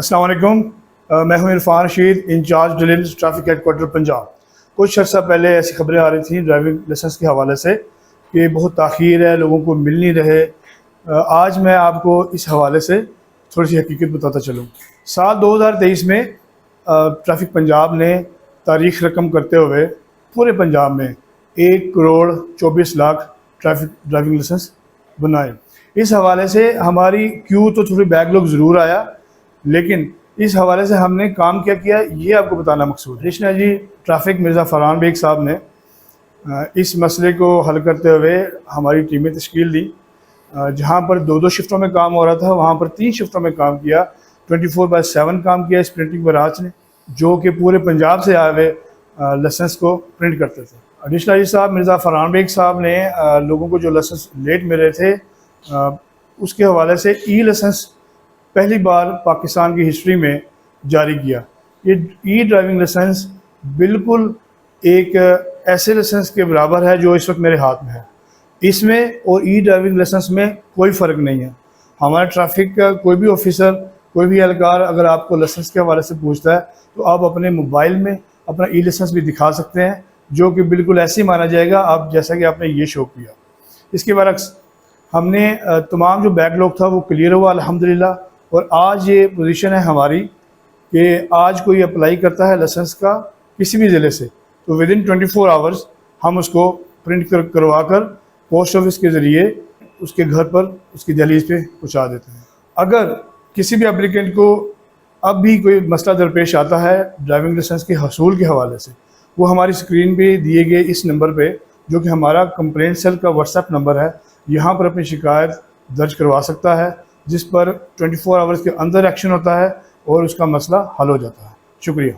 अस्सलाम वालेकुम। मैं हूं Irfan Rasheed, in charge delivery traffic headquarter Punjab. कुछ अर्सा पहले ऐसी खबरें आ रही थी ड्राइविंग लाइसेंस के हवाले से कि बहुत ताख़ीर है, लोगों को मिल नहीं रहे। आज मैं आपको इस हवाले से थोड़ी सी हकीकत बताता चलूँ। साल 2023 में ट्रैफिक पंजाब ने तारीख़ रकम करते हुए पूरे पंजाब में 1,24,00,000 ट्रैफिक ड्राइविंग लाइसेंस बनाए। इस हवाले से हमारी क्यू तो थोड़ी बैकलॉग ज़रूर आया, लेकिन इस हवाले से हमने काम क्या किया ये आपको बताना मकसूद है। कृष्णा जी ट्रैफिक मिर्ज़ा फरहान बेग साहब ने इस मसले को हल करते हुए हमारी टीमें तश्कील दी। जहाँ पर 2-2 शिफ्टों में काम हो रहा था, वहाँ पर 3 शिफ्टों में काम किया। 24/7 काम किया इस प्रिंटिंग ब्रांच ने, जो कि पूरे पंजाब से आए हुए लाइसेंस को प्रिंट करते थे। कृष्णा जी साहब मिर्ज़ा फरहान बेग साहब ने लोगों को जो लाइसेंस लेट मिले थे उसके हवाले से ई लाइसेंस पहली बार पाकिस्तान की हिस्ट्री में जारी किया। ये ई ड्राइविंग लाइसेंस बिल्कुल एक ऐसे लाइसेंस के बराबर है जो इस वक्त मेरे हाथ में है। इसमें और ई ड्राइविंग लाइसेंस में कोई फ़र्क नहीं है। हमारा ट्रैफिक का कोई भी ऑफिसर, कोई भी एहलकार अगर आपको लाइसेंस के हवाले से पूछता है तो आप अपने मोबाइल में अपना ई लाइसेंस भी दिखा सकते हैं, जो कि बिल्कुल ऐसे ही माना जाएगा आप जैसा कि आपने ये शो किया। इसके बरक्स हमने तमाम जो बैकलॉग था वो क्लियर हुआ अल्हम्दुलिल्लाह। और आज ये पोजीशन है हमारी कि आज कोई अप्लाई करता है लाइसेंस का किसी भी ज़िले से तो विदिन 24 आवर्स हम उसको प्रिंट करवा कर पोस्ट ऑफिस के ज़रिए उसके घर पर उसकी दहलीज पे पहुँचा देते हैं। अगर किसी भी एप्लीकेंट को अब भी कोई मसला दरपेश आता है ड्राइविंग लाइसेंस के हसूल के हवाले से, वो हमारी स्क्रीन पे दिए गए इस नंबर पे, जो कि हमारा कंप्लेंट सेल का व्हाट्सएप नंबर है, यहाँ पर अपनी शिकायत दर्ज करवा सकता है, जिस पर 24 आवर्स के अंदर एक्शन होता है और उसका मसला हल हो जाता है। शुक्रिया।